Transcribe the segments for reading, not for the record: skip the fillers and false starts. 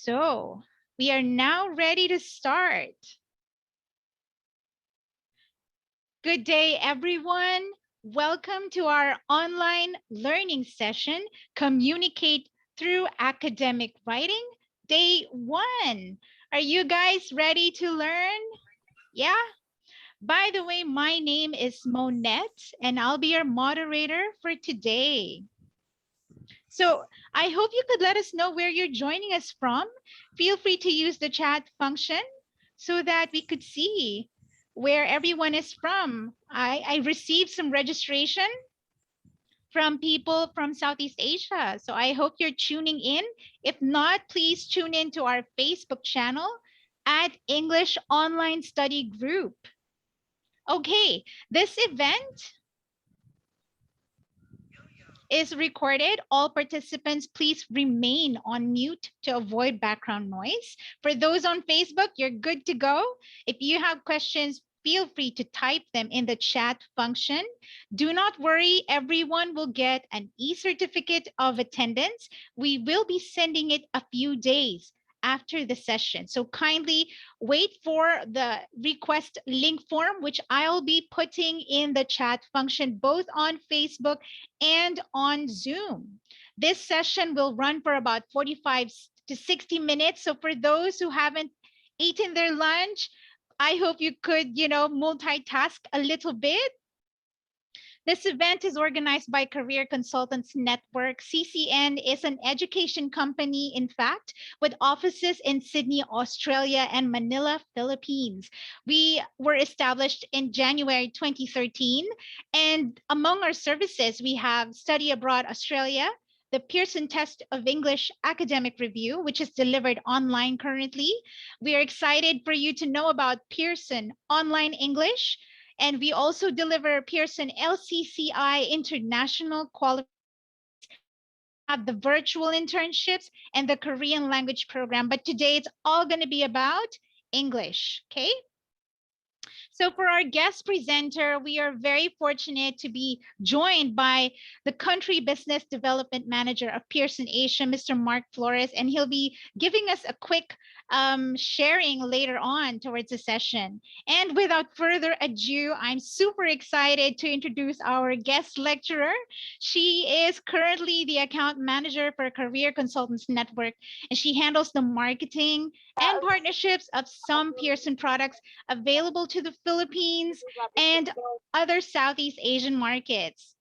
So we are now ready to start. Good day, everyone. Welcome to our online learning session, Communicate Through Academic Writing, Day 1. Are you guys ready to learn? Yeah? By the way, my name is Monette, and I'll be your moderator for today. So I hope you could let us know where you're joining us from. Feel free to use the chat function so that we could see where everyone is from. I received some registration from people from Southeast Asia. So I hope you're tuning in. If not, please tune in to our Facebook channel at English Online Study Group. Okay, this event is recorded. All participants, please remain on mute to avoid background noise. For those on Facebook, you're good to go. If you have questions, feel free to type them in the chat function. Do not worry, everyone will get an e-certificate of attendance. We will be sending it a few days after the session. So kindly wait for the request link form, which I'll be putting in the chat function, both on Facebook and on Zoom. This session will run for about 45 to 60 minutes. So for those who haven't eaten their lunch, I hope you could, multitask a little bit. This event is organized by Career Consultants Network. CCN is an education company, in fact, with offices in Sydney, Australia, and Manila, Philippines. We were established in January 2013. And among our services, we have Study Abroad Australia, the Pearson Test of English Academic Review, which is delivered online currently. We are excited for you to know about Pearson Online English. And we also deliver Pearson LCCI International Qualification. We have the virtual internships and the Korean language program. But today it's all going to be about English, okay? So for our guest presenter, we are very fortunate to be joined by the Country Business Development Manager of Pearson Asia, Mr. Mark Flores, and he'll be giving us a quick sharing later on towards the session. And without further ado, I'm super excited to introduce our guest lecturer. She is currently the account manager for Career Consultants Network, and she handles the marketing and partnerships of some Pearson products available to the Philippines and other Southeast Asian markets.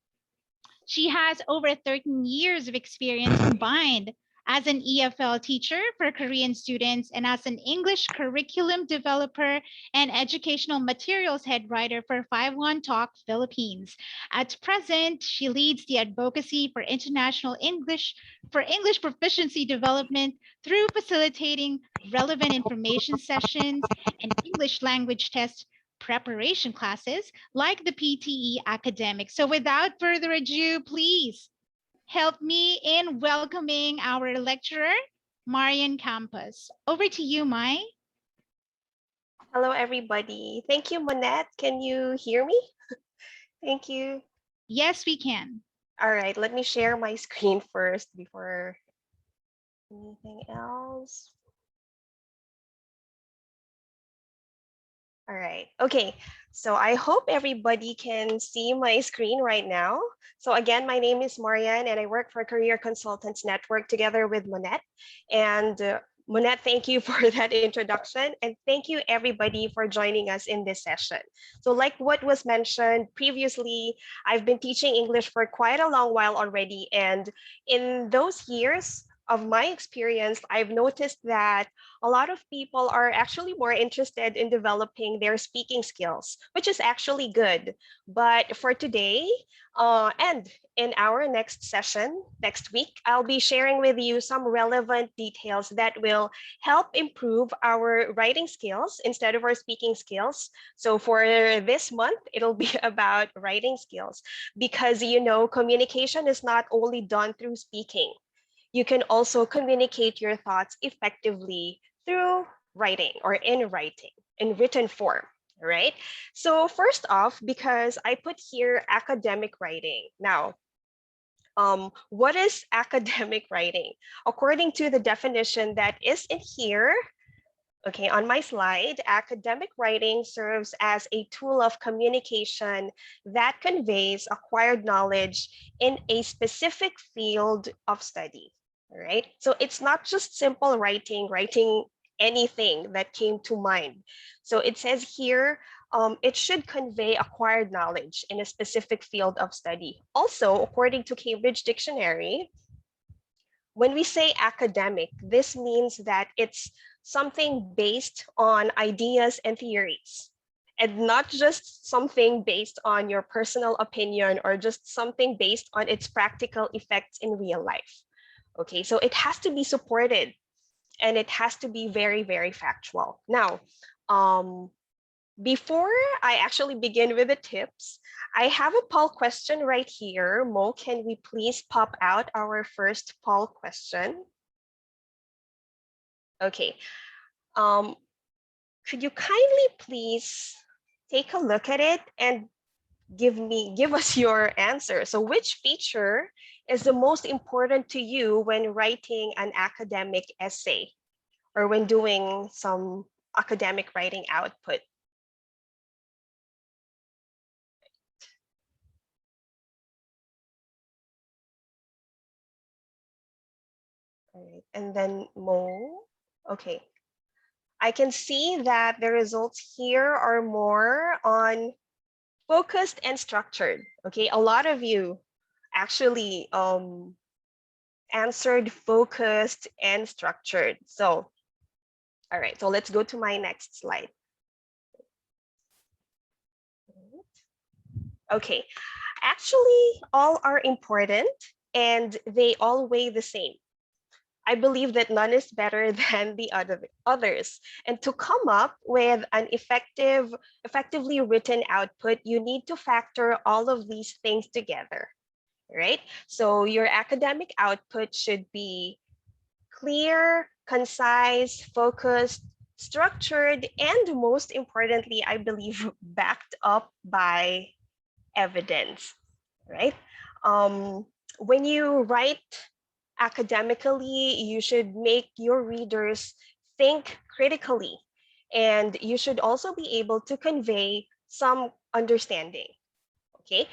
She has over 13 years of experience combined as an EFL teacher for Korean students and as an English curriculum developer and educational materials head writer for 51 Talk Philippines. At present, she leads the advocacy for international English proficiency development through facilitating relevant information sessions and English language test preparation classes like the PTE Academic. So without further ado, please help me in welcoming our lecturer, Marian Campos. Over to you, Mai. Hello, everybody. Thank you, Monette. Can you hear me? Thank you. Yes, we can. All right, let me share my screen first before anything else. All right. Okay. So I hope everybody can see my screen right now. So again, my name is Marian and I work for Career Consultants Network together with Monette. And Monette, thank you for that introduction. And thank you everybody for joining us in this session. So like what was mentioned previously, I've been teaching English for quite a long while already. And in those years of my experience, I've noticed that a lot of people are actually more interested in developing their speaking skills, which is actually good. But for today, and in our next session, next week, I'll be sharing with you some relevant details that will help improve our writing skills instead of our speaking skills. So for this month, it'll be about writing skills because, communication is not only done through speaking. You can also communicate your thoughts effectively through writing or in writing, in written form, right? So first off, because I put here academic writing. Now, What is academic writing? According to the definition that is in here, okay, on my slide, academic writing serves as a tool of communication that conveys acquired knowledge in a specific field of study. All right, so it's not just simple writing anything that came to mind. So it says here, it should convey acquired knowledge in a specific field of study. Also, according to Cambridge Dictionary, when we say academic, this means that it's something based on ideas and theories, and not just something based on your personal opinion or just something based on its practical effects in real life. Okay, so it has to be supported and it has to be very, very factual. Now, before I actually begin with the tips, I have a poll question right here. Mo, can we please pop out our first poll question? Okay. Could you kindly please take a look at it and give us your answer? So which feature is the most important to you when writing an academic essay or when doing some academic writing output? All right, and then Mo. Okay, I can see that the results here are more on focused and structured. Okay, a lot of you actually answered focused and structured. So, all right, so let's go to my next slide. Okay, actually, all are important and they all weigh the same. I believe that none is better than the others. And to come up with an effectively written output, you need to factor all of these things together, right? So your academic output should be clear, concise, focused, structured, and most importantly, I believe, backed up by evidence, right? When you write academically, you should make your readers think critically, and you should also be able to convey some understanding. Okay,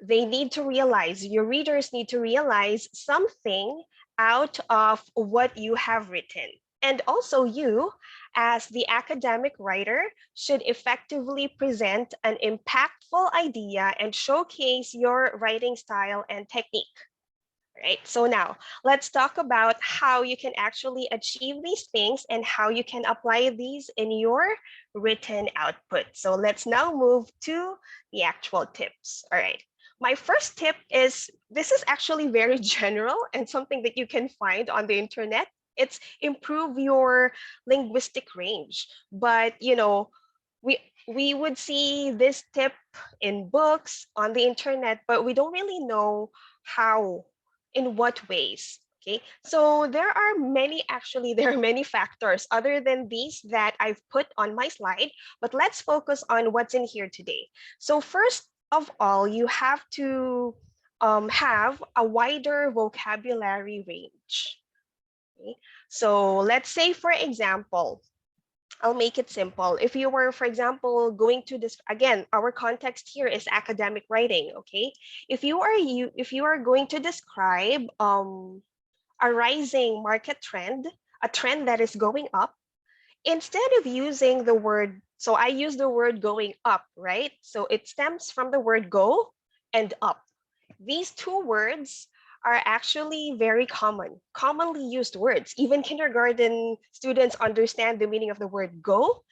they need to realize, your readers need to realize something out of what you have written. And also you, as the academic writer, should effectively present an impactful idea and showcase your writing style and technique. Right, so now let's talk about how you can actually achieve these things and how you can apply these in your written output. So let's now move to the actual tips. All right, my first tip is, this is actually very general and something that you can find on the internet. It's improve your linguistic range. But you know, we would see this tip in books, on the internet, but we don't really know how, in what ways. Okay, so there are many, actually, there are many factors other than these that I've put on my slide, but let's focus on what's in here today. So first of all, you have to have a wider vocabulary range. Okay? So let's say, for example, I'll make it simple. If you were, for example, going to this, again, our context here is academic writing, okay? If you are going to describe a rising market trend, a trend that is going up, instead of using the word, so I use the word going up, right? So it stems from the word go and up. These two words are actually very commonly used words. Even kindergarten students understand the meaning of the word go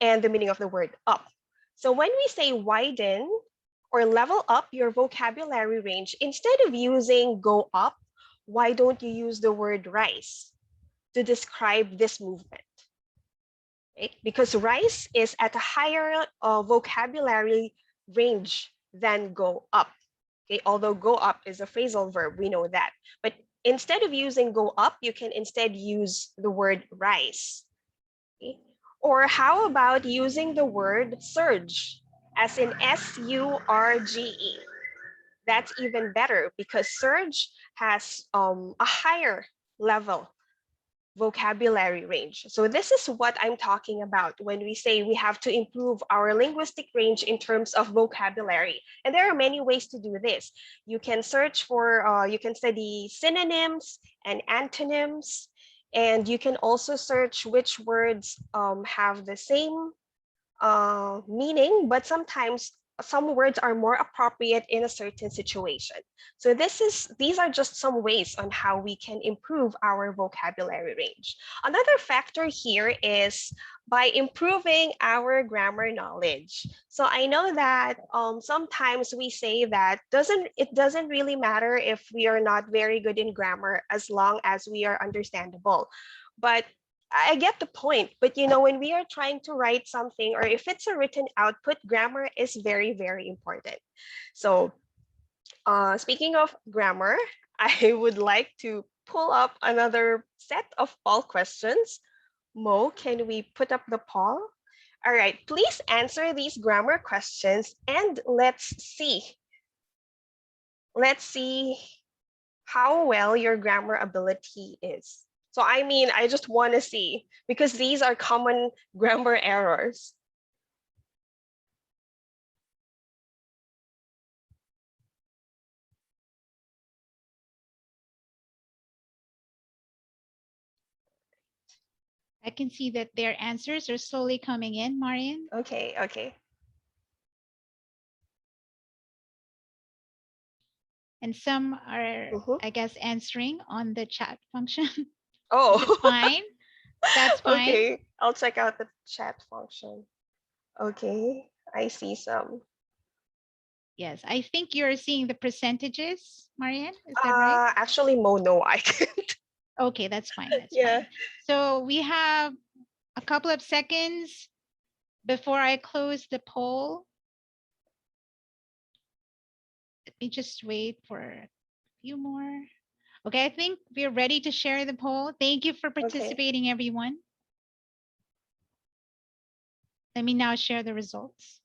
and the meaning of the word up. So when we say widen or level up your vocabulary range, instead of using go up, why don't you use the word rise to describe this movement? Right? Because rise is at a higher vocabulary range than go up. Okay, although go up is a phrasal verb, we know that. But instead of using go up, you can instead use the word rise. Okay? Or how about using the word surge, as in surge? that's even better because Surge has a higher level vocabulary range. So this is what I'm talking about when we say we have to improve our linguistic range in terms of vocabulary. And there are many ways to do this. You can search for, you can study synonyms and antonyms, and you can also search which words have the same meaning, but sometimes some words are more appropriate in a certain situation. So these are just some ways on how we can improve our vocabulary range. Another factor here is by improving our grammar knowledge. So I know that sometimes we say that it doesn't really matter if we are not very good in grammar as long as we are understandable. But I get the point, but when we are trying to write something or if it's a written output, grammar is very, very important. So, speaking of grammar, I would like to pull up another set of poll questions. Mo, can we put up the poll? All right, please answer these grammar questions and let's see. Let's see how well your grammar ability is. So I just want to see because these are common grammar errors. I can see that their answers are slowly coming in, Marian. Okay, okay. And some are, Mhm. I guess, answering on the chat function, which is Oh, fine. That's fine. okay. I'll check out the chat function. Okay, I see some. Yes, I think you're seeing the percentages, Marian. Is that right? Actually, Mo, no, I can't. Okay, that's fine. That's Yeah. fine. So we have a couple of seconds before I close the poll. Let me just wait for a few more. Okay, I think we're ready to share the poll. Thank you for Okay. participating, everyone. Let me now share the results.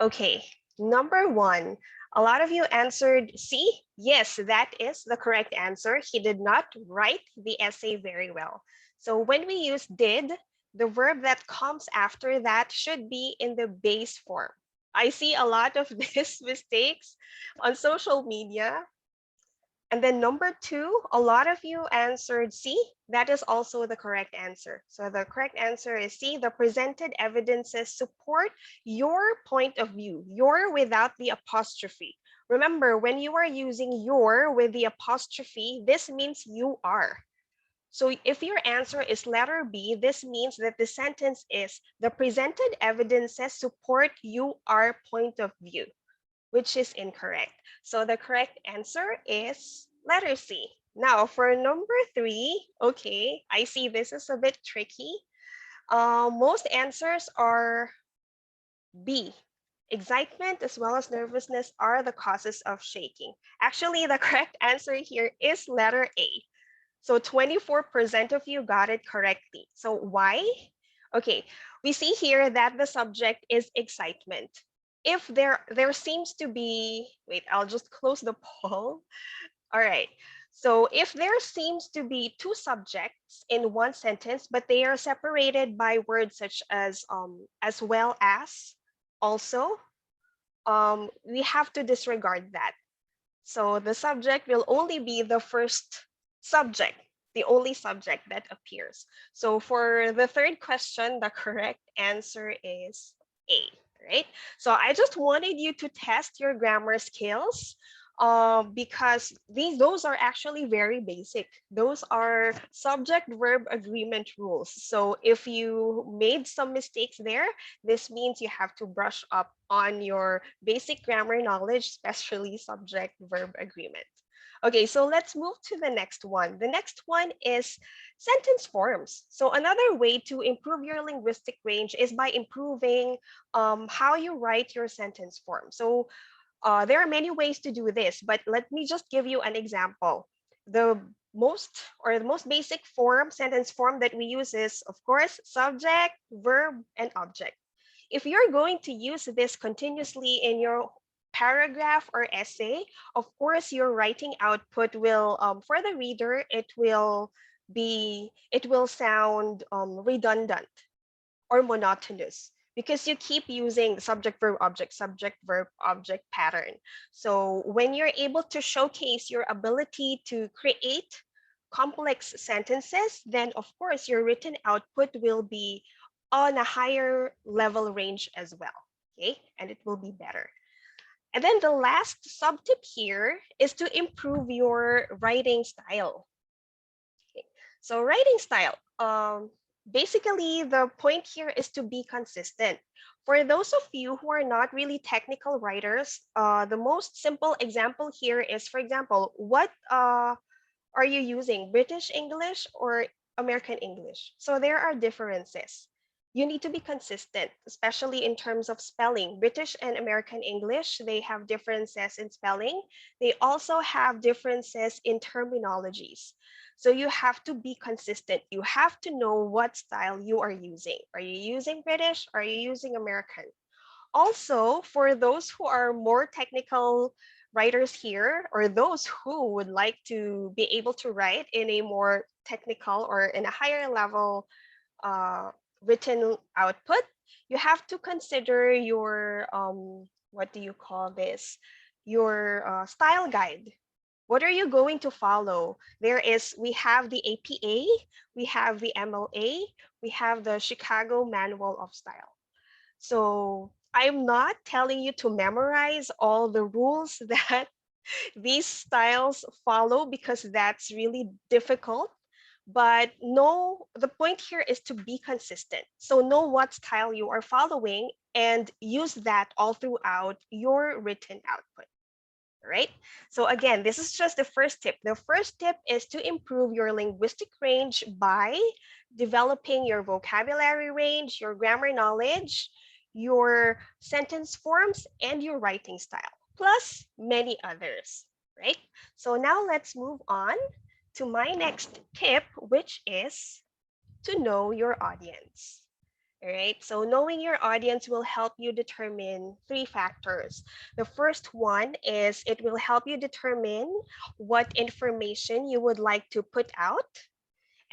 Okay. Number one, a lot of you answered C. Yes, that is the correct answer. He did not write the essay very well. So when we use did, the verb that comes after that should be in the base form. I see a lot of these mistakes on social media. And then number two, a lot of you answered C. That is also the correct answer. So the correct answer is C. The presented evidences support your point of view, your without the apostrophe. Remember, when you are using your with the apostrophe, this means you are. So if your answer is letter B, this means that the sentence is the presented evidences support your point of view, which is incorrect. So the correct answer is letter C. Now for number three, okay, I see this is a bit tricky. Most answers are B. Excitement as well as nervousness are the causes of shaking. Actually, the correct answer here is letter A. So 24% of you got it correctly. So why? Okay, we see here that the subject is excitement. If there seems to be, wait, I'll just close the poll. All right. So if there seems to be two subjects in one sentence, but they are separated by words such as well as, also, we have to disregard that. So the subject will only be the first subject, the only subject that appears. So for the third question, the correct answer is A, right? So I just wanted you to test your grammar skills because those are actually very basic. Those are subject verb agreement rules. So if you made some mistakes there, this means you have to brush up on your basic grammar knowledge, especially subject verb agreement. Okay, so let's move to the next one. The next one is sentence forms. So another way to improve your linguistic range is by improving how you write your sentence form. So there are many ways to do this, but let me just give you an example. The most basic form, sentence form that we use is, of course, subject, verb, and object. If you're going to use this continuously in your paragraph or essay, of course, your writing output will, for the reader, it will sound redundant or monotonous because you keep using subject verb object pattern. So when you're able to showcase your ability to create complex sentences, then of course your written output will be on a higher level range as well. Okay, and it will be better. And then the last sub tip here is to improve your writing style. Okay. So writing style, basically the point here is to be consistent. For those of you who are not really technical writers, the most simple example here is, for example, what are you using, British English or American English? So there are differences. You need to be consistent, especially in terms of spelling. British and American English, they have differences in spelling. They also have differences in terminologies. So you have to be consistent. You have to know what style you are using. Are you using British? Are you using American? Also, for those who are more technical writers here, or those who would like to be able to write in a more technical or in a higher level uh, written output, you have to consider your, what do you call this? Your style guide. What are you going to follow? We have the APA, we have the MLA, we have the Chicago Manual of Style. So I'm not telling you to memorize all the rules that these styles follow because that's really difficult. But no, the point here is to be consistent. So know what style you are following and use that all throughout your written output. Right? So again, this is just the first tip. The first tip is to improve your linguistic range by developing your vocabulary range, your grammar knowledge, your sentence forms, and your writing style, plus many others, right? So now let's move on to my next tip, which is to know your audience. All right, so knowing your audience will help you determine three factors. The first one is it will help you determine what information you would like to put out.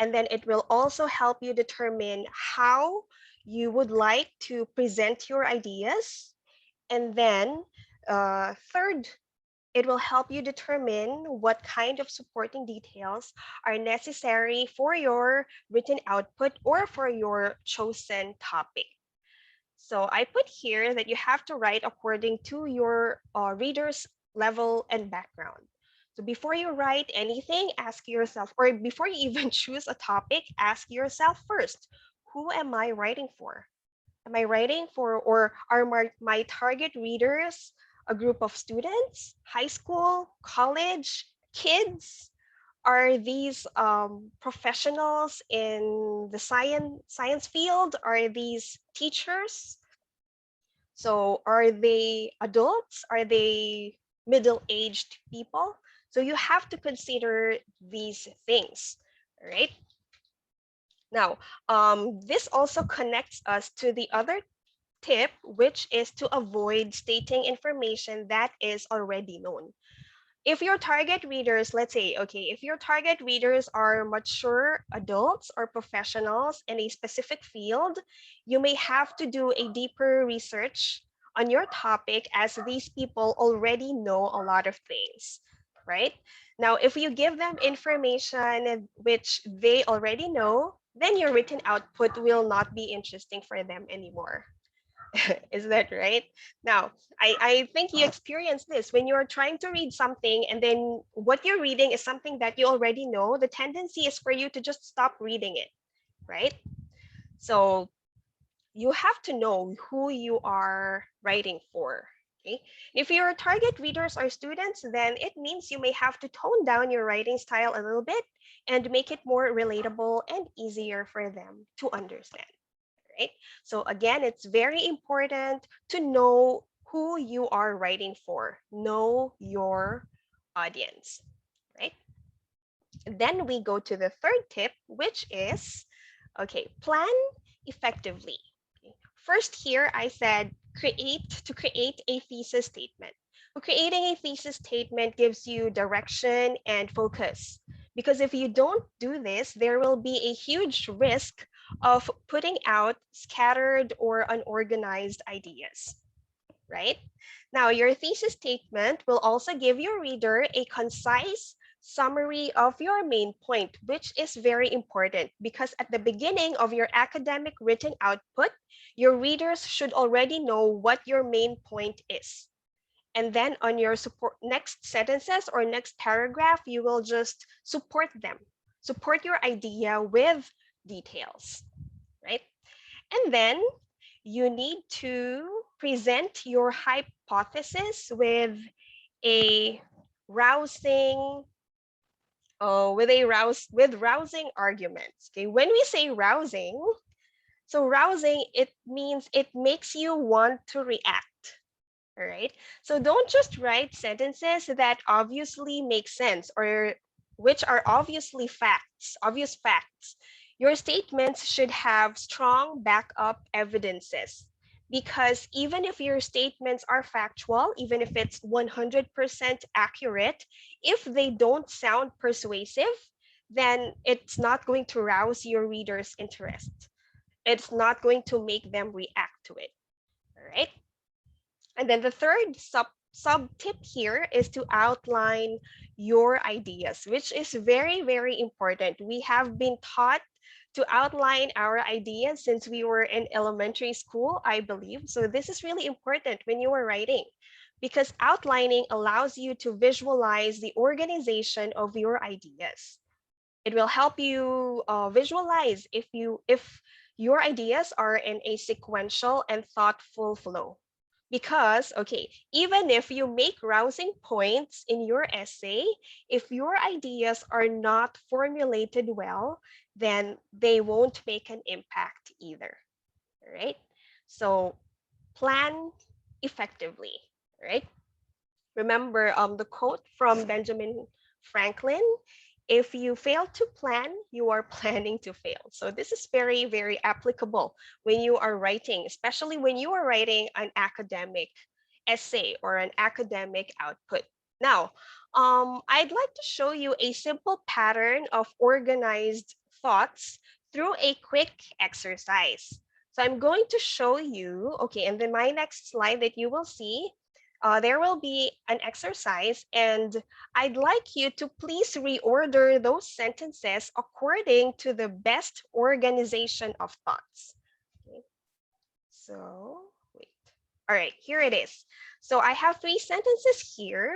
And then it will also help you determine how you would like to present your ideas. And then third, it will help you determine what kind of supporting details are necessary for your written output or for your chosen topic. So I put here that you have to write according to your reader's level and background. So before you write anything, ask yourself, or before you even choose a topic, ask yourself first, who am I writing for? Am I writing for, or are my target readers a group of students, high school, college, kids? Are these professionals in the science field? Are these teachers? So are they adults? Are they middle-aged people? So you have to consider these things, right? Now, this also connects us to the other tip, which is to avoid stating information that is already known. If your target readers, let's say, okay, if your target readers are mature adults or professionals in a specific field, you may have to do a deeper research on your topic as these people already know a lot of things, right? Now, if you give them information which they already know, then your written output will not be interesting for them anymore. Is that right? Now, I think you experience this when you're trying to read something and then what you're reading is something that you already know. The tendency is for you to just stop reading it, right? So you have to know who you are writing for. Okay? If your target readers are students, then it means you may have to tone down your writing style a little bit and make it more relatable and easier for them to understand. Right? So again, it's very important to know who you are writing for. Know your audience, right? Then we go to the third tip, which is, okay, plan effectively. Okay. First here, I said create a thesis statement. Creating a thesis statement gives you direction and focus. Because if you don't do this, there will be a huge risk of putting out scattered or unorganized ideas, right? Now, your thesis statement will also give your reader a concise summary of your main point, which is very important because at the beginning of your academic written output, your readers should already know what your main point is. And then on your support next sentences or next paragraph, you will just support them, support your idea with details, right? And then you need to present your hypothesis a rousing with rousing arguments. Okay, when we say rousing, so rousing, it means it makes you want to react. All right. So don't just write sentences that obviously make sense or which are obviously facts, obvious facts. Your statements should have strong backup evidences because even if your statements are factual, even if it's 100% accurate, if they don't sound persuasive, then it's not going to rouse your readers' interest. It's not going to make them react to it. All right. And then the third sub tip here is to outline your ideas, which is very, very important. We have been taught to outline our ideas since we were in elementary school, I believe. So this is really important when you are writing because outlining allows you to visualize the organization of your ideas. It will help you visualize if your ideas are in a sequential and thoughtful flow. Because, okay, even if you make rousing points in your essay, if your ideas are not formulated well, then they won't make an impact either. All right? So plan effectively, right? Remember the quote from Benjamin Franklin, if you fail to plan, you are planning to fail. So this is very, very applicable when you are writing, especially when you are writing an academic essay or an academic output. Now, I'd like to show you a simple pattern of organized thoughts through a quick exercise. So I'm going to show you, okay, and then my next slide that you will see, there will be an exercise, and I'd like you to please reorder those sentences according to the best organization of thoughts. Okay. So, wait. All right, here it is. So I have 3 sentences here.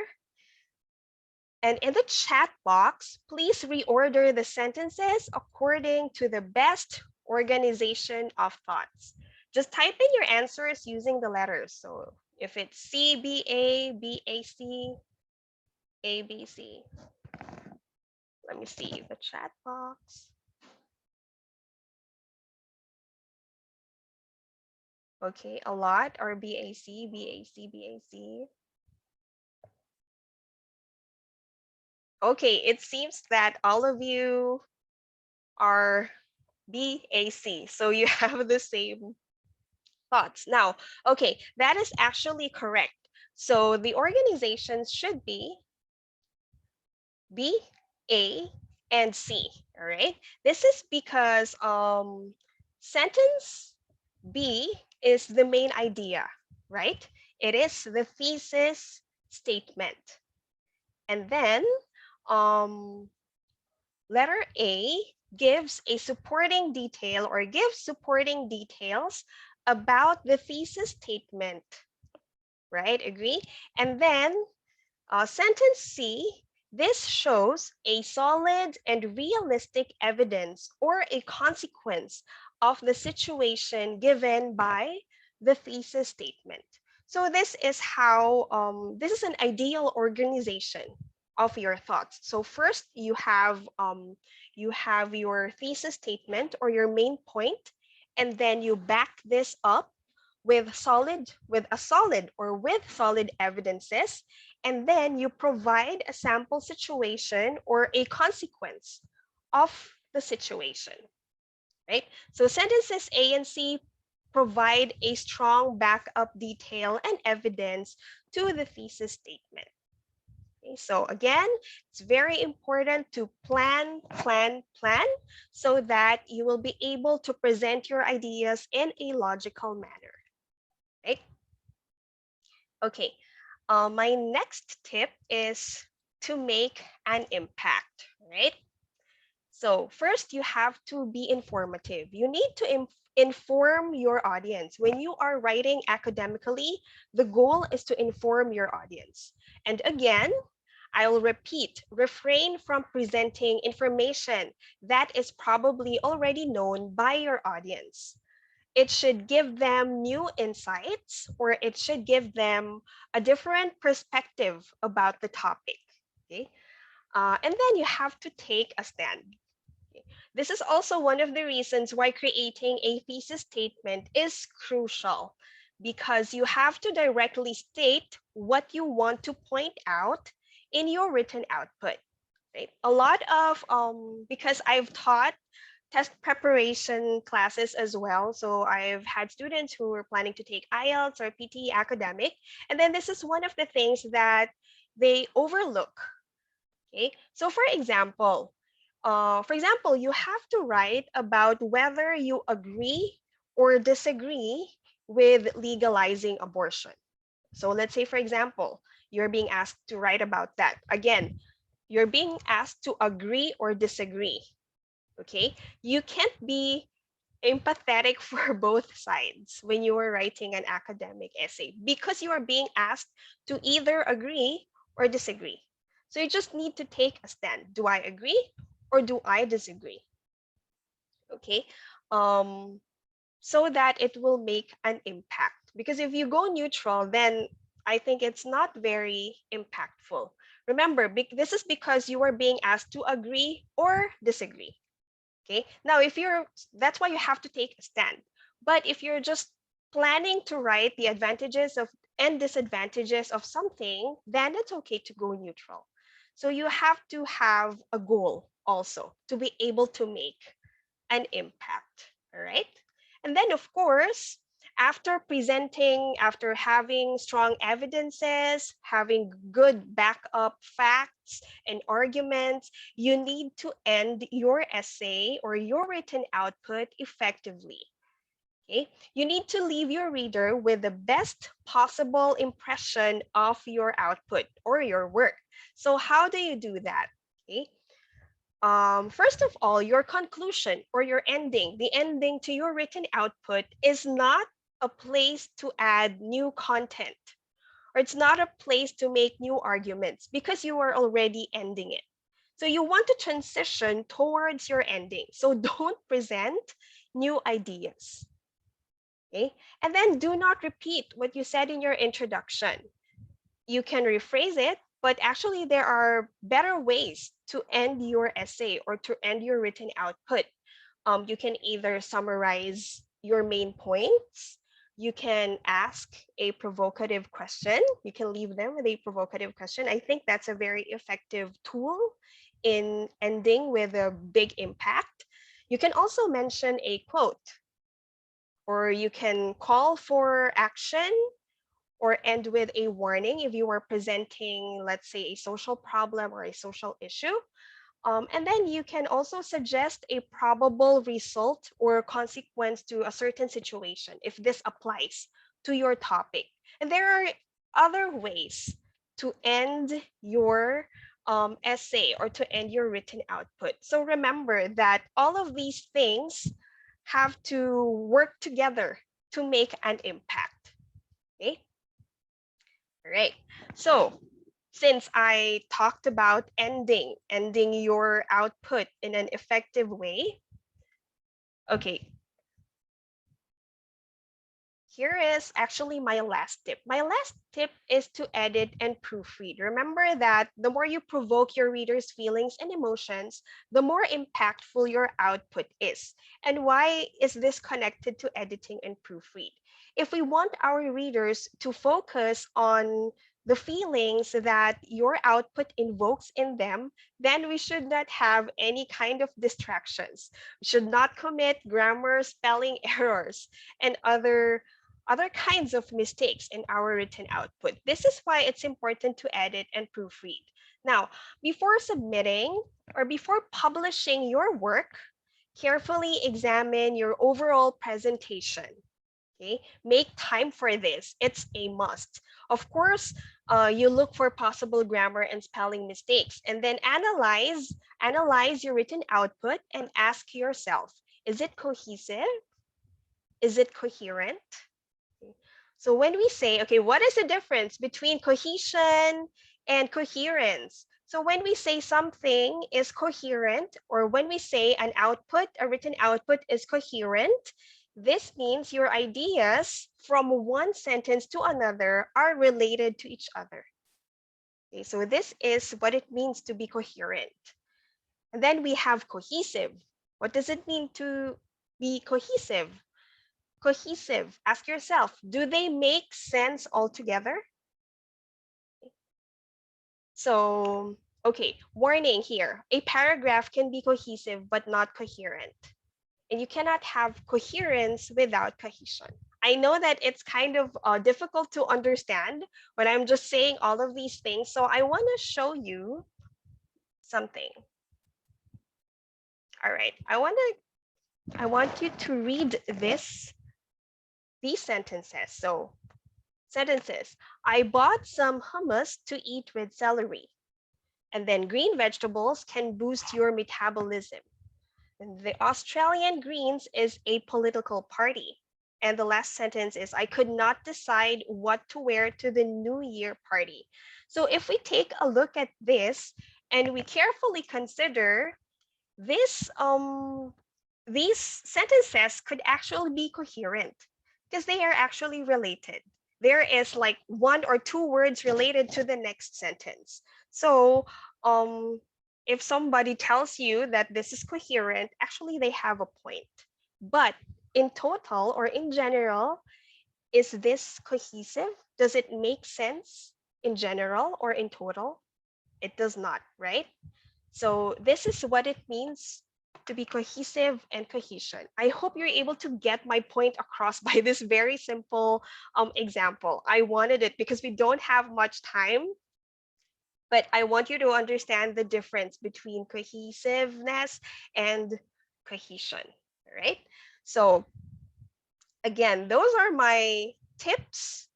And in the chat box, please reorder the sentences according to the best organization of thoughts. Just type in your answers using the letters. So if it's C, B, A, B, A, C, A, B, C. Let me see the chat box. Okay, a lot are B, A, C, B, A, C, B, A, C. Okay, it seems that all of you are BAC. So you have the same thoughts. Now, okay, that is actually correct. So the organizations should be B, A, and C. All right. This is because sentence B is the main idea, right? It is the thesis statement. And then letter A gives a supporting detail or gives supporting details about the thesis statement, right? Agree? And then sentence C, this shows a solid and realistic evidence or a consequence of the situation given by the thesis statement. So this is how, this is an ideal organization of your thoughts. So first you have your thesis statement or your main point, and then you back this up with solid evidences, and then you provide a sample situation or a consequence of the situation, right? So sentences A and C provide a strong backup detail and evidence to the thesis statement. Okay, so again, it's very important to plan, plan, plan so that you will be able to present your ideas in a logical manner. Right? Okay, my next tip is to make an impact, right? So first, you have to be informative. You need to inform your audience. When you are writing academically, the goal is to inform your audience. And again, I'll repeat, refrain from presenting information that is probably already known by your audience. It should give them new insights, or it should give them a different perspective about the topic. Okay? And then you have to take a stand. This is also one of the reasons why creating a thesis statement is crucial, because you have to directly state what you want to point out in your written output. Right? A lot of because I've taught test preparation classes as well. So I've had students who were planning to take IELTS or PTE academic, and then this is one of the things that they overlook. Okay, so for example, you have to write about whether you agree or disagree with legalizing abortion. So let's say, for example, you're being asked to write about that. Again, you're being asked to agree or disagree. Okay, you can't be empathetic for both sides when you are writing an academic essay, because you are being asked to either agree or disagree. So you just need to take a stand. Do I agree or do I disagree? Okay. Um, so that it will make an impact. Because if you go neutral, then I think it's not very impactful. Remember, this is because you are being asked to agree or disagree. Okay. Now, that's why you have to take a stand. But if you're just planning to write the advantages of and disadvantages of something, then it's okay to go neutral. So you have to have a goal also to be able to make an impact. All right. And then, of course, after having strong evidences, having good backup facts and arguments, you need to end your essay or your written output effectively. Okay? You need to leave your reader with the best possible impression of your output or your work. So how do you do that? Okay? First of all, your conclusion or your ending, the ending to your written output is not a place to add new content, or it's not a place to make new arguments, because you are already ending it. So you want to transition towards your ending. So don't present new ideas. Okay? And then do not repeat what you said in your introduction. You can rephrase it, but actually there are better ways to end your essay or to end your written output. You can either summarize your main points, you can ask a provocative question, you can leave them with a provocative question. I think that's a very effective tool in ending with a big impact. You can also mention a quote, or you can call for action, or end with a warning if you are presenting, let's say, a social problem or a social issue. And then you can also suggest a probable result or consequence to a certain situation if this applies to your topic. And there are other ways to end your essay or to end your written output. So remember that all of these things have to work together to make an impact. Okay? All right. So since I talked about ending your output in an effective way, okay, here is actually my last tip. My last tip is to edit and proofread. Remember that the more you provoke your readers' feelings and emotions, the more impactful your output is. And why is this connected to editing and proofread? If we want our readers to focus on the feelings that your output invokes in them, then we should not have any kind of distractions. We should not commit grammar, spelling errors, and other kinds of mistakes in our written output. This is why it's important to edit and proofread. Now, before submitting or before publishing your work, carefully examine your overall presentation. Okay, make time for this. It's a must. Of course, you look for possible grammar and spelling mistakes, and then analyze your written output and ask yourself: is it cohesive? Is it coherent? So when we say, okay, what is the difference between cohesion and coherence? So when we say something is coherent, or when we say an output, a written output is coherent, this means your ideas from one sentence to another are related to each other. Okay, so this is what it means to be coherent. And then we have cohesive. What does it mean to be cohesive? Cohesive, ask yourself, do they make sense altogether? So, okay, warning here. A paragraph can be cohesive but not coherent. And you cannot have coherence without cohesion. I know that it's kind of difficult to understand when I'm just saying all of these things. So I want to show you something. All right, I want you to read these sentences. So sentences. I bought some hummus to eat with celery. And then green vegetables can boost your metabolism. And the Australian Greens is a political party. And the last sentence is, I could not decide what to wear to the New Year party. So if we take a look at this and we carefully consider this, these sentences could actually be coherent because they are actually related. There is like one or two words related to the next sentence. So if somebody tells you that this is coherent, actually they have a point. But in total or in general, is this cohesive? Does it make sense in general or in total? It does not, right? So this is what it means to be cohesive and cohesion. I hope you're able to get my point across by this very simple example. I wanted it because we don't have much time, but I want you to understand the difference between cohesiveness and cohesion, all right? So again, those are my tips.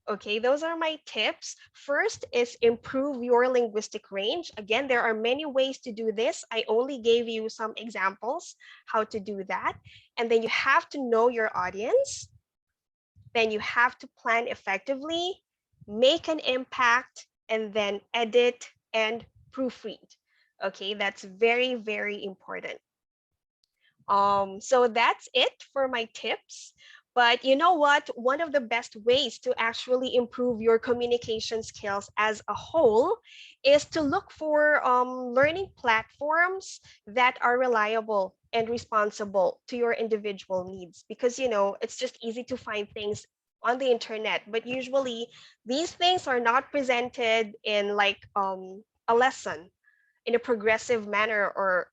Okay, those are my tips. First is improve your linguistic range. Again, there are many ways to do this. I only gave you some examples how to do that. And then you have to know your audience. Then you have to plan effectively, make an impact, and then edit and proofread. Okay, that's very, very important. So that's it for my tips. But you know what? One of the best ways to actually improve your communication skills as a whole is to look for learning platforms that are reliable and responsible to your individual needs. Because, you know, it's just easy to find things on the internet, but usually these things are not presented in like a lesson in a progressive manner or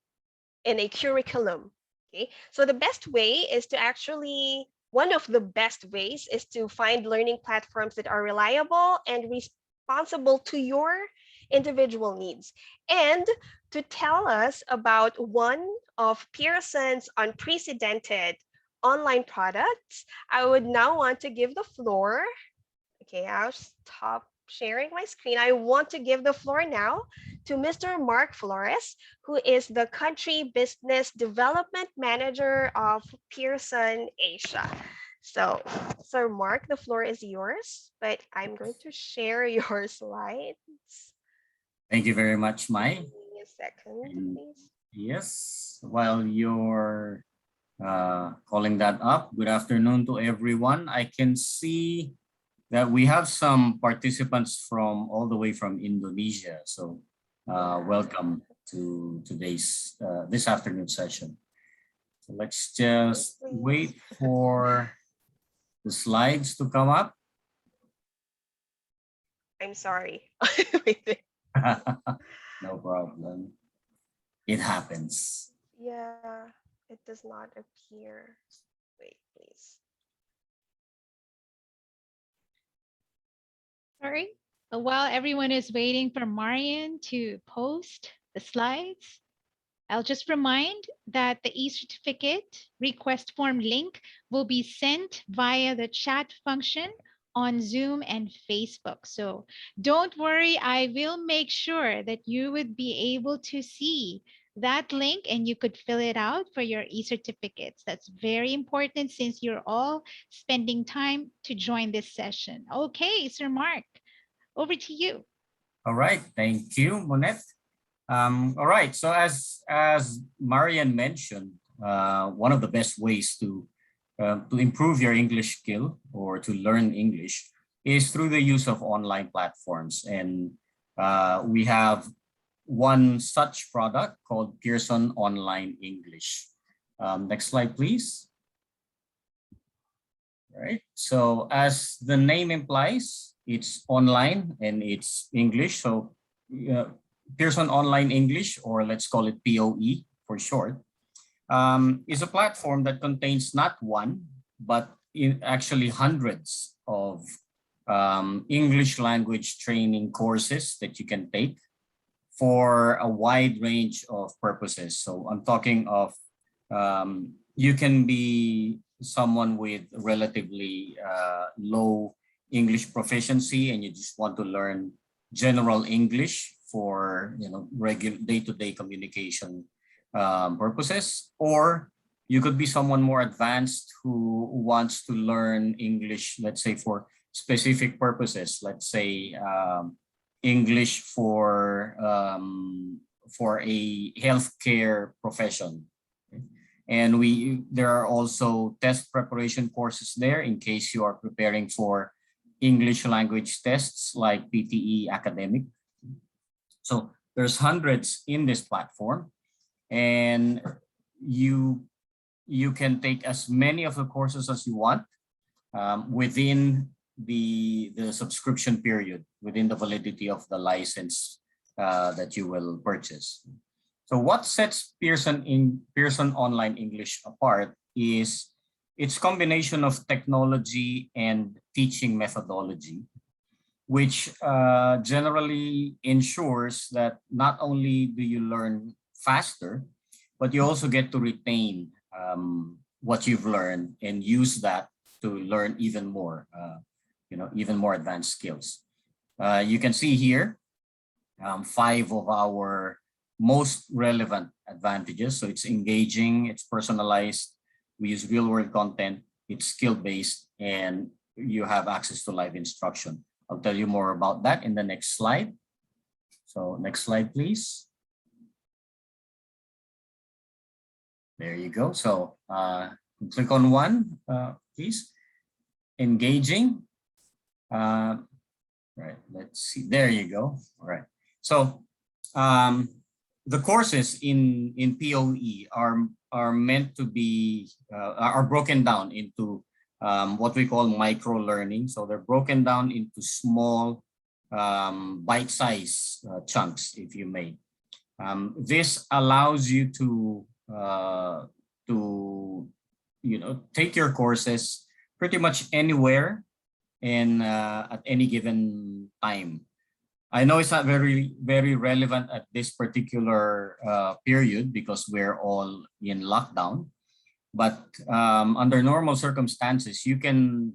in a curriculum. Okay, so the best way is to actually, one of the best ways is to find learning platforms that are reliable and responsible to your individual needs. And to tell us about one of Pearson's unprecedented online products, I would now want to give the floor. Okay, I'll stop sharing my screen. I want to give the floor now to Mr. Mark Flores, who is the Country Business Development Manager of Pearson Asia. So, Sir Mark, the floor is yours, but I'm going to share your slides. Thank you very much, Mai. Give me a second, And please. yes, while you're calling that up, good afternoon to everyone. I can see that we have some participants from all the way from Indonesia. So welcome to today's this afternoon session. So let's just wait for the slides to come up. I'm sorry. No problem. It happens. Yeah, it does not appear. Wait, please. Sorry. While everyone is waiting for Marian to post the slides, I'll just remind that the e-certificate request form link will be sent via the chat function on Zoom and Facebook. So don't worry, I will make sure that you would be able to see that link and you could fill it out for your e-certificates. That's very important since you're all spending time to join this session. Okay, Sir Mark, over to you. All right, thank you, Monette. All right, so as Marian mentioned, one of the best ways to improve your English skill or to learn English is through the use of online platforms. And we have one such product called Pearson Online English. Next slide, please. All right, so as the name implies, it's online and it's English. So Pearson Online English, or let's call it POE for short, is a platform that contains not one, but actually hundreds of English language training courses that you can take for a wide range of purposes. So I'm talking of you can be someone with relatively low English proficiency and you just want to learn general English for regular day-to-day communication purposes, or you could be someone more advanced who wants to learn English, let's say for specific purposes, let's say English for a healthcare profession. And there are also test preparation courses there in case you are preparing for English language tests like PTE academic. So there's hundreds in this platform, and you can take as many of the courses as you want within the subscription period, within the validity of the license that you will purchase. So what sets Pearson Online English apart is its combination of technology and teaching methodology, which generally ensures that not only do you learn faster, but you also get to retain what you've learned and use that to learn even more, even more advanced skills. You can see here 5 of our most relevant advantages. So it's engaging, it's personalized, we use real-world content, it's skill-based, and you have access to live instruction. I'll tell you more about that in the next slide. So next slide, please. There you go. So click on one, please. Engaging. Right, let's see. There you go. All right. So the courses in POE are meant to be are broken down into what we call micro learning. So they're broken down into small bite-sized chunks, if you may. This allows you to take your courses pretty much anywhere and at any given time. I know it's not very relevant at this particular period because we're all in lockdown, but under normal circumstances, you can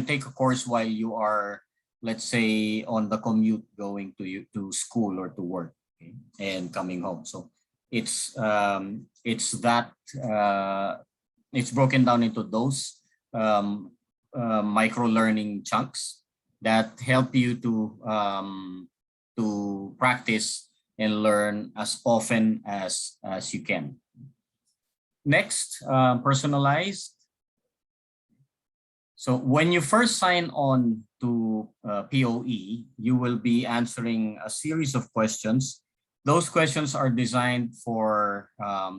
take a course while you are, let's say, on the commute going to school or to work, okay, and coming home. So it's broken down into those micro learning chunks that help you to practice and learn as often as you can. Next, personalized. So when you first sign on to POE, you will be answering a series of questions. Those questions are designed for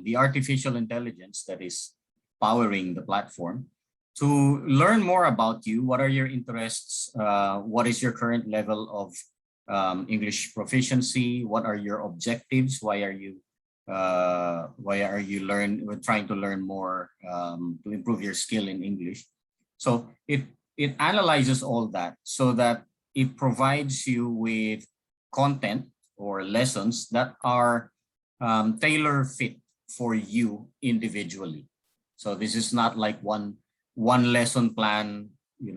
the artificial intelligence that is powering the platform to learn more about you. What are your interests? What is your current level of English proficiency? What are your objectives? Why are you trying to learn more to improve your skill in English? So it analyzes all that so that it provides you with content or lessons that are tailor fit for you individually. So this is not like one lesson plan,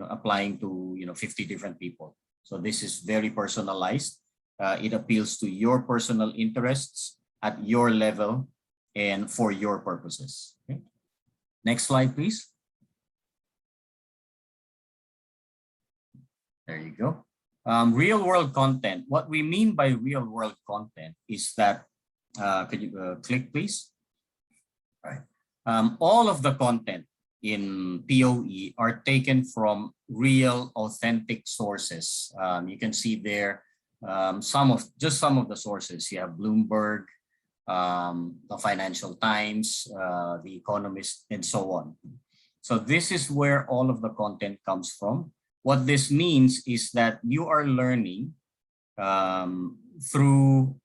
applying to 50 different people. So this is very personalized. It appeals to your personal interests at your level and for your purposes. Okay. Next slide, please. There you go. Real world content. What we mean by real world content is that, could you click please? All right. All of the content in POE are taken from real authentic sources. You can see there some of the sources. You have Bloomberg, the Financial Times, the Economist, and so on. So this is where all of the content comes from. What this means is that you are learning through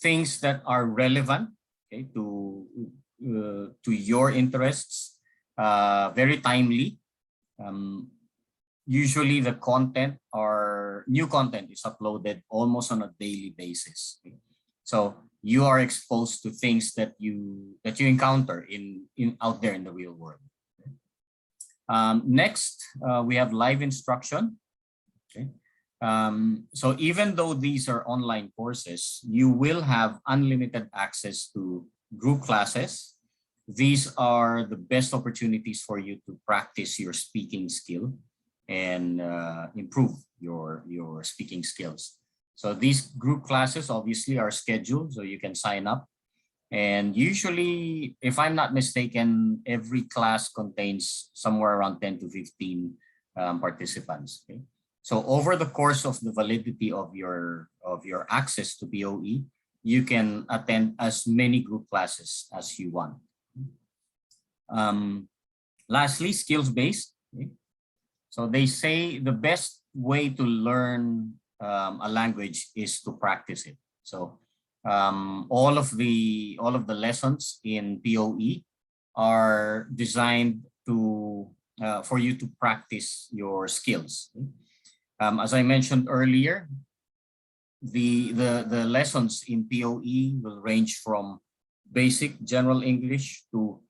things that are relevant, okay, to your interests, very timely. Usually the new content is uploaded almost on a daily basis. Okay? So you are exposed to things that you encounter out there in the real world. Next, we have live instruction. Okay. So even though these are online courses, you will have unlimited access to group classes. These are the best opportunities for you to practice your speaking skill and improve your speaking skills. So these group classes obviously are scheduled, so you can sign up. And usually, if I'm not mistaken, every class contains somewhere around 10 to 15 participants. Okay? So over the course of the validity of your access to POE, you can attend as many group classes as you want. Lastly, skills-based. Okay? So they say the best way to learn a language is to practice it. So all of the lessons in POE are designed to for you to practice your skills. As I mentioned earlier, the lessons in POE will range from basic general English to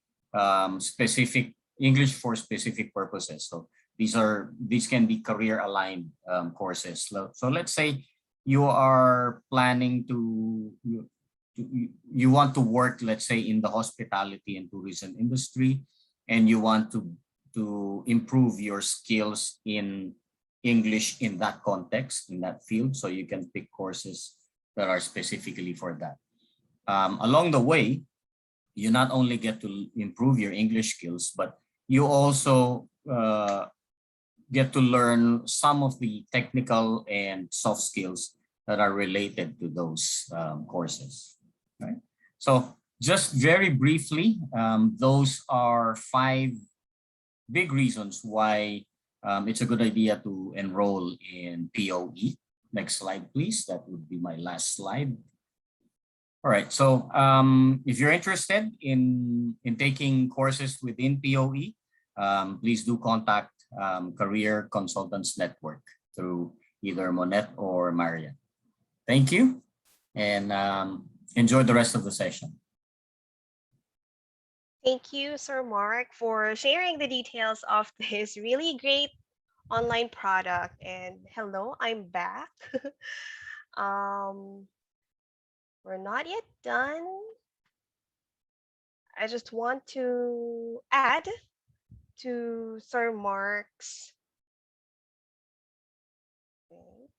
specific English for specific purposes. So these can be career aligned courses. So let's say you are planning you want to work, let's say, in the hospitality and tourism industry, and you want to improve your skills in English in that context, in that field. So you can pick courses that are specifically for that. Along the way, you not only get to improve your English skills, but you also get to learn some of the technical and soft skills that are related to those courses. Right? So just very briefly, those are 5 big reasons why it's a good idea to enroll in POE. Next slide, please. That would be my last slide. All right, so if you're interested in taking courses within POE, please do contact Career Consultants Network through either Monette or Marian. Thank you, and enjoy the rest of the session. Thank you, Sir Mark, for sharing the details of this really great online product. And hello, I'm back. We're not yet done. I just want to add to Sir Mark's. Wait.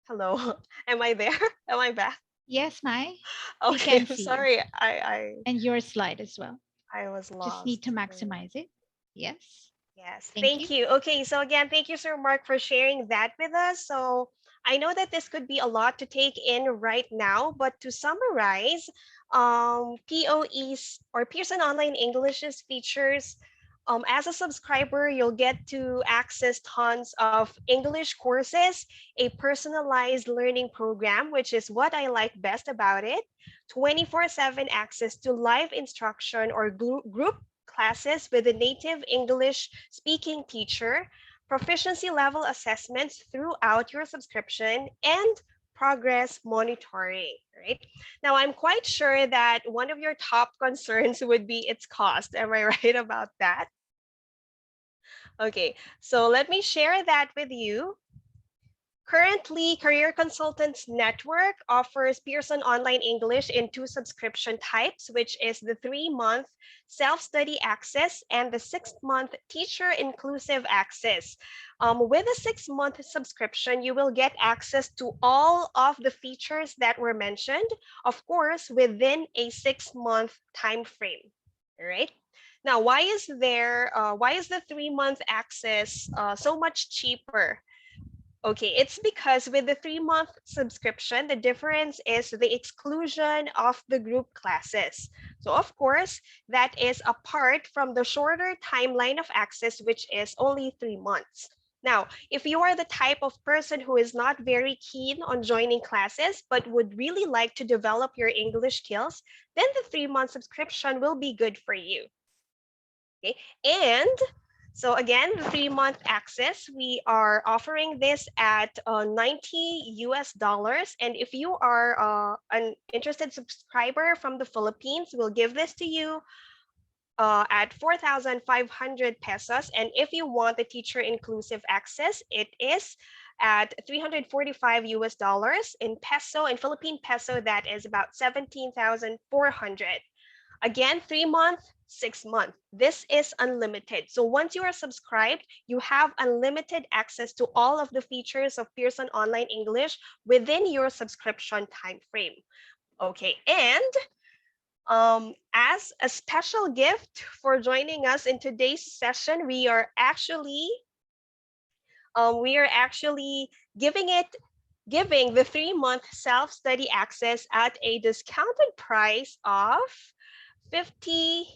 Hello, am I there? Am I back? Yes, Mai. We Okay, can see you. sorry. And your slide as well. I was lost. Just need to maximize it. Yes. Yes, Thank thank you. you. Okay, so again, thank you, Sir Mark, for sharing that with us. So I know that this could be a lot to take in right now, but to summarize, POE's or Pearson Online English's features. As a subscriber, you'll get to access tons of English courses, a personalized learning program, which is what I like best about it, 24/7 access to live instruction or group classes with a native English speaking teacher, proficiency level assessments throughout your subscription, and progress monitoring, right? Now, I'm quite sure that one of your top concerns would be its cost. Am I right about that? Okay, so let me share that with you. Currently, Career Consultants Network offers Pearson Online English in two subscription types, which is the 3-month self-study access and the 6-month teacher inclusive access. With a 6-month subscription, you will get access to all of the features that were mentioned, of course, within a 6-month time frame. All right. Now, why is the 3-month access so much cheaper? Okay, it's because with the 3-month subscription, the difference is the exclusion of the group classes. So, of course, that is apart from the shorter timeline of access, which is only 3 months. Now, if you are the type of person who is not very keen on joining classes but would really like to develop your English skills, then the 3-month subscription will be good for you. Okay, and so again, the 3-month access, we are offering this at $90. And if you are an interested subscriber from the Philippines, we'll give this to you at 4,500 pesos. And if you want the teacher inclusive access, it is at 345 US dollars in peso, in Philippine peso, that is about 17,400. Again, 3-month, 6-month. This is unlimited. So once you are subscribed, you have unlimited access to all of the features of Pearson Online English within your subscription time frame. Okay, and as a special gift for joining us in today's session, we are actually giving the 3-month self-study access at a discounted price of 50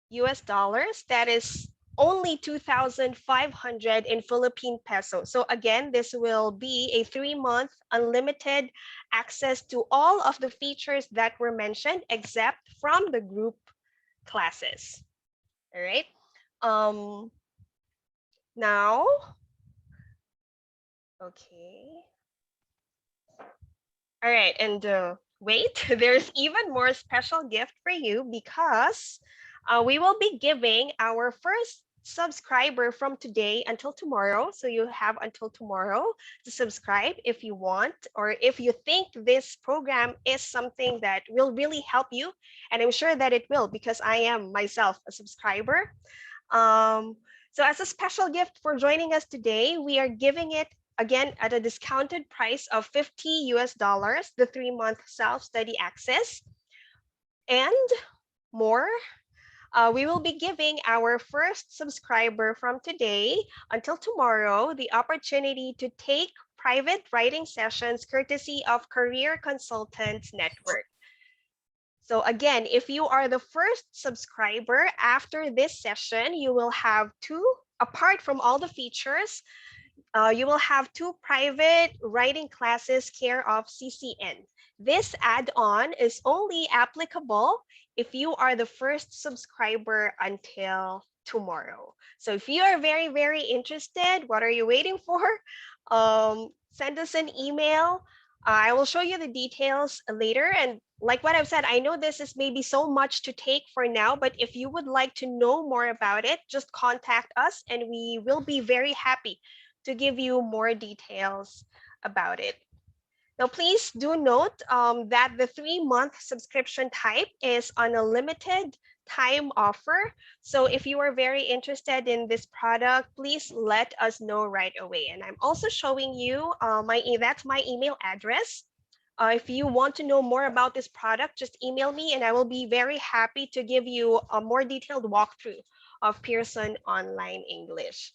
US dollars. That is only 2,500 in Philippine peso. So again, this will be a 3-month unlimited access to all of the features that were mentioned, except from the group classes. All right. Now, okay. All right, and wait, there's even more special gift for you because we will be giving our first subscriber from today until tomorrow. So you have until tomorrow to subscribe if you want, or if you think this program is something that will really help you. And I'm sure that it will because I am myself a subscriber. Um, so as a special gift for joining us today, we are giving it again at a discounted price of 50 US dollars, the 3-month self-study access, and more. We will be giving our first subscriber from today until tomorrow the opportunity to take private writing sessions courtesy of Career Consultants Network. So again, if you are the first subscriber after this session, you will have apart from all the features, you will have 2 private writing classes care of CCN. This add-on is only applicable if you are the first subscriber until tomorrow. So if you are very, very interested, what are you waiting for? Send us an email. I will show you the details later. And like what I've said, I know this is maybe so much to take for now, but if you would like to know more about it, just contact us and we will be very happy to give you more details about it. Now, please do note that the 3-month subscription type is on a limited time offer. So if you are very interested in this product, please let us know right away. And I'm also showing you that's my email address. If you want to know more about this product, just email me and I will be very happy to give you a more detailed walkthrough of Pearson Online English.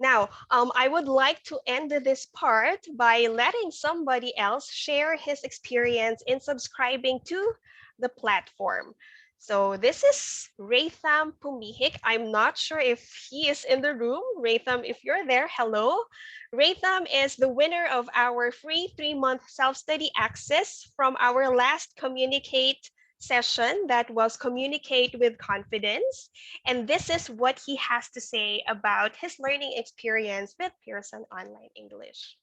Now, I would like to end this part by letting somebody else share his experience in subscribing to the platform. So this is Ratham Pumihik. I'm not sure if he is in the room. Ratham, if you're there, hello. Ratham is the winner of our free 3-month self-study access from our last Communicate session, that was Communicate with Confidence. And this is what he has to say about his learning experience with Pearson Online English.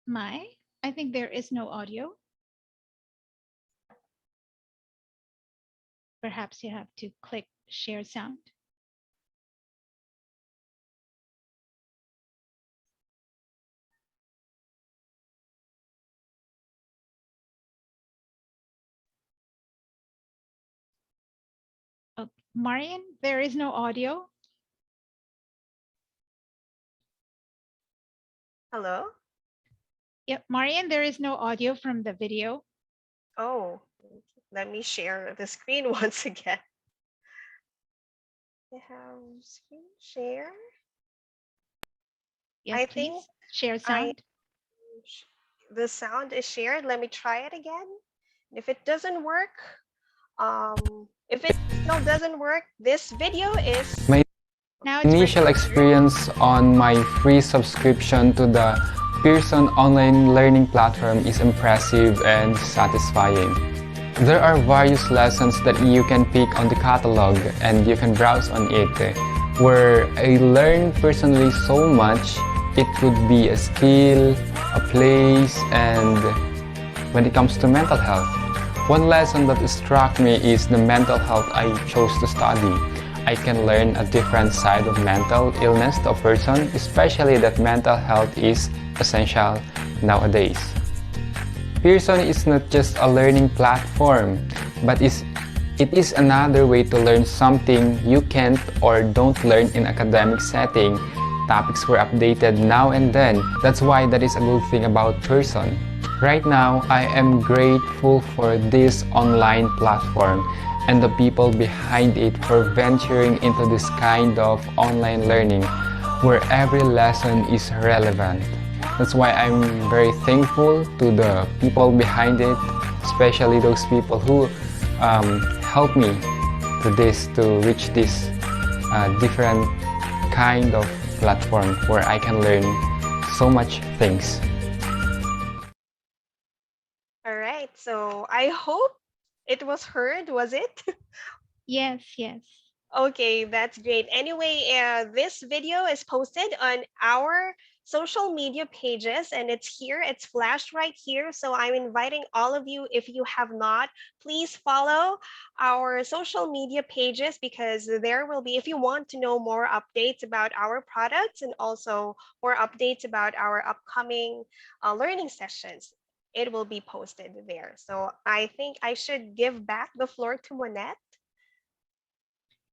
Mai, I think there is no audio. Perhaps you have to click share sound. Oh, Marian, there is no audio. Hello? Yep, Marian, there is no audio from the video. Oh, let me share the screen once again. I have screen share. Yes, I please. think Share sound. the sound is shared. Let me try it again. If it doesn't work, if it still doesn't work, this video is My Now it's initial working. experience on my free subscription to the Pearson online learning platform is impressive and satisfying. There are various lessons that you can pick on the catalog and you can browse on it. Where I learned personally so much, it could be a skill, a place, and when it comes to mental health. One lesson that struck me is the mental health I chose to study. I can learn a different side of mental illness to a person, especially that mental health is essential nowadays. Pearson is not just a learning platform, but it is another way to learn something you can't or don't learn in academic setting. Topics were updated now and then. That's why that is a good thing about Pearson. Right now, I am grateful for this online platform and the people behind it for venturing into this kind of online learning where every lesson is relevant. That's why I'm very thankful to the people behind it, especially those people who helped me to reach this different kind of platform where I can learn so much things. all right. So I hope it was heard, was it? Yes, yes. Okay, that's great. Anyway, this video is posted on our social media pages and it's here, it's flashed right here. So I'm inviting all of you, if you have not, please follow our social media pages because there will be, if you want to know more updates about our products and also more updates about our upcoming learning sessions, it will be posted there. So I think I should give back the floor to Monette.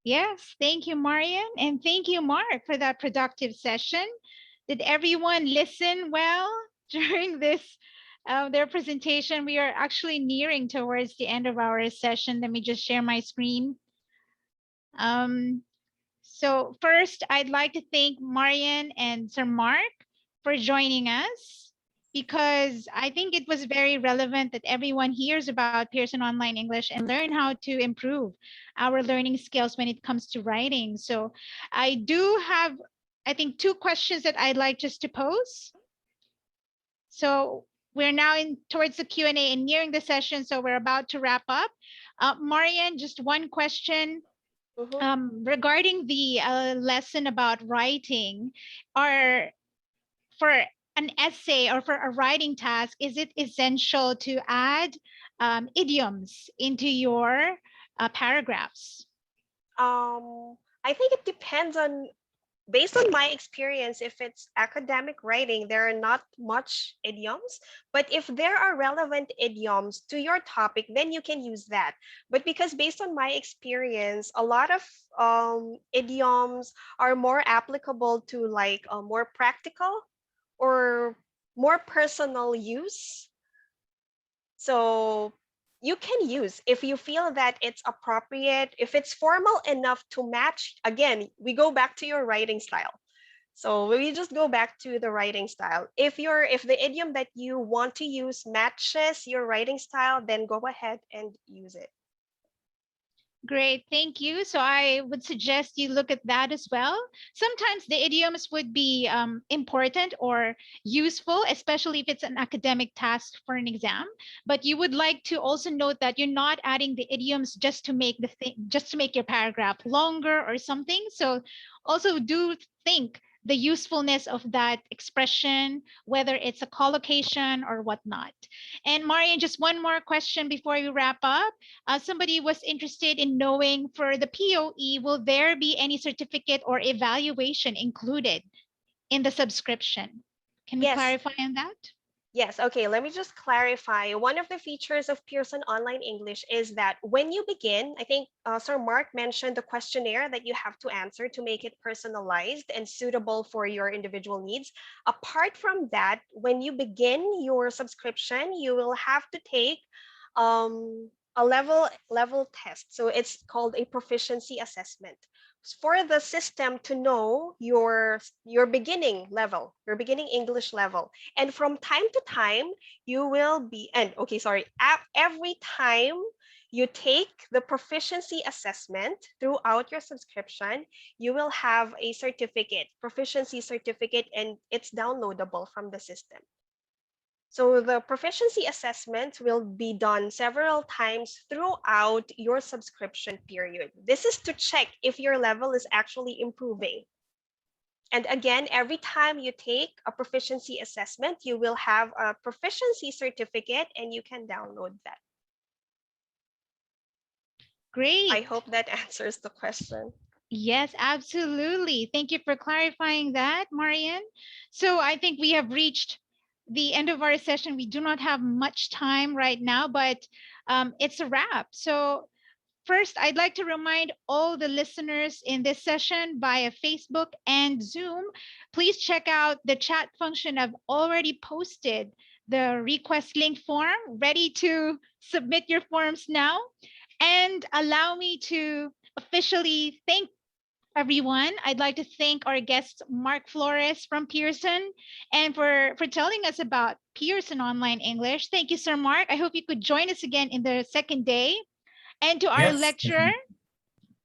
Yes, thank you, Marian, and thank you, Mark, for that productive session. Did everyone listen well during this their presentation? We are actually nearing towards the end of our session. Let me just share my screen. So first, I'd like to thank Marian and Sir Mark for joining us because I think it was very relevant that everyone hears about Pearson Online English and learn how to improve our learning skills when it comes to writing. So I do have, I think, 2 questions that I'd like just to pose. So we're now in towards the Q&A and nearing the session, so we're about to wrap up. Marian, just one question. Regarding the lesson about writing, are for an essay or for a writing task, is it essential to add idioms into your paragraphs? I think it depends on based on my experience, if it's academic writing, there are not much idioms. But if there are relevant idioms to your topic, then you can use that. But because based on my experience, a lot of idioms are more applicable to like more practical or more personal use. So you can use if you feel that it's appropriate, if it's formal enough to match. Again, we go back to your writing style. So we just go back to the writing style. If the idiom that you want to use matches your writing style, then go ahead and use it. Great, thank you. So I would suggest you look at that as well. Sometimes the idioms would be important or useful, especially if it's an academic task for an exam. But you would like to also note that you're not adding the idioms just to make just to make your paragraph longer or something. So also do think the usefulness of that expression, whether it's a collocation or whatnot. And Marian, just one more question before we wrap up. Somebody was interested in knowing for the POE, will there be any certificate or evaluation included in the subscription? Can we Yes. clarify on that? Yes, okay, let me just clarify. One of the features of Pearson Online English is that when you begin, I think Sir Mark mentioned the questionnaire that you have to answer to make it personalized and suitable for your individual needs. Apart from that, when you begin your subscription, you will have to take a level test. So it's called a proficiency assessment for the system to know your beginning level, your beginning English level. And from time to time, you will be, and okay, sorry, every time you take the proficiency assessment throughout your subscription, you will have a certificate, proficiency certificate, and it's downloadable from the system. So the proficiency assessment will be done several times throughout your subscription period. This is to check if your level is actually improving. And again, every time you take a proficiency assessment, you will have a proficiency certificate and you can download that. Great. I hope that answers the question. Yes, absolutely. Thank you for clarifying that, Marian. So I think we have reached the end of our session. We do not have much time right now, but it's a wrap. So first, I'd like to remind all the listeners in this session via Facebook and Zoom, please check out the chat function. I've already posted the request link form, ready to submit your forms now. And allow me to officially thank everyone. I'd like to thank our guest, Mark Flores from Pearson, and for telling us about Pearson Online English. Thank you, Sir Mark. I hope you could join us again in the second day. And to our Yes. lecturer,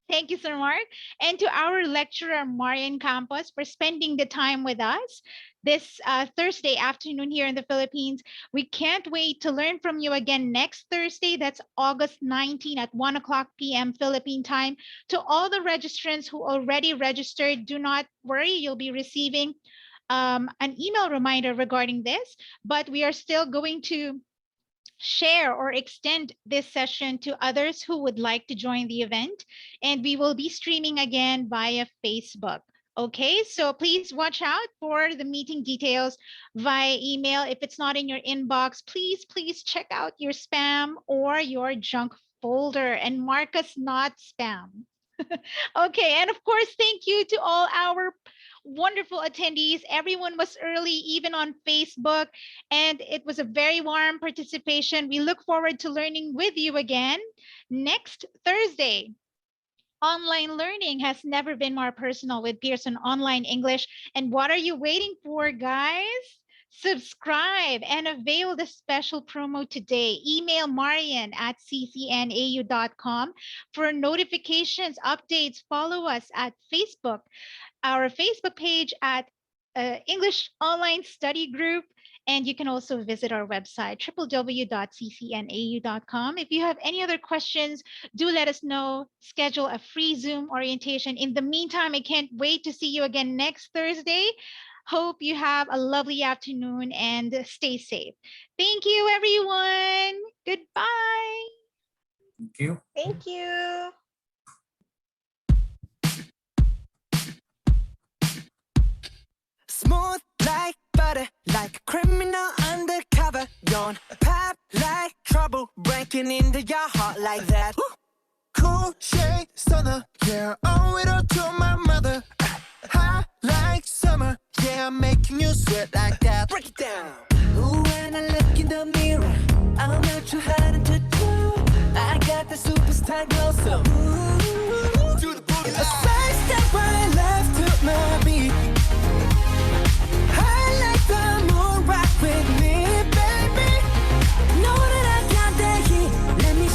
thank you, Sir Mark. And to our lecturer, Marian Campos, for spending the time with us this Thursday afternoon here in the Philippines. We can't wait to learn from you again next Thursday. That's August 19 at 1 o'clock p.m. Philippine time. To all the registrants who already registered, do not worry. You'll be receiving an email reminder regarding this, but we are still going to share or extend this session to others who would like to join the event. And we will be streaming again via Facebook. Okay, so please watch out for the meeting details via email. If it's not in your inbox, please check out your spam or your junk folder and mark us not spam. Okay, and of course, thank you to all our wonderful attendees. Everyone was early, even on Facebook, and it was a very warm participation. We look forward to learning with you again next Thursday. Online learning has never been more personal with Pearson Online English. And what are you waiting for, guys? Subscribe and avail the special promo today. Email Marian at ccnau.com for notifications, updates. Follow us at Facebook, our Facebook page at English Online Study Group. And you can also visit our website, www.ccnau.com. If you have any other questions, do let us know. Schedule a free Zoom orientation. In the meantime, I can't wait to see you again next Thursday. Hope you have a lovely afternoon and stay safe. Thank you, everyone. Goodbye. Thank you. Thank you. breaking into your heart like that. Cool shade stunner, yeah, owe it all to my mother. Hot like summer, yeah, I'm making you sweat like that. Break it down. Ooh, when I look in the mirror, I'm not too hard to do. I got the superstar glow, so ooh, do the booty.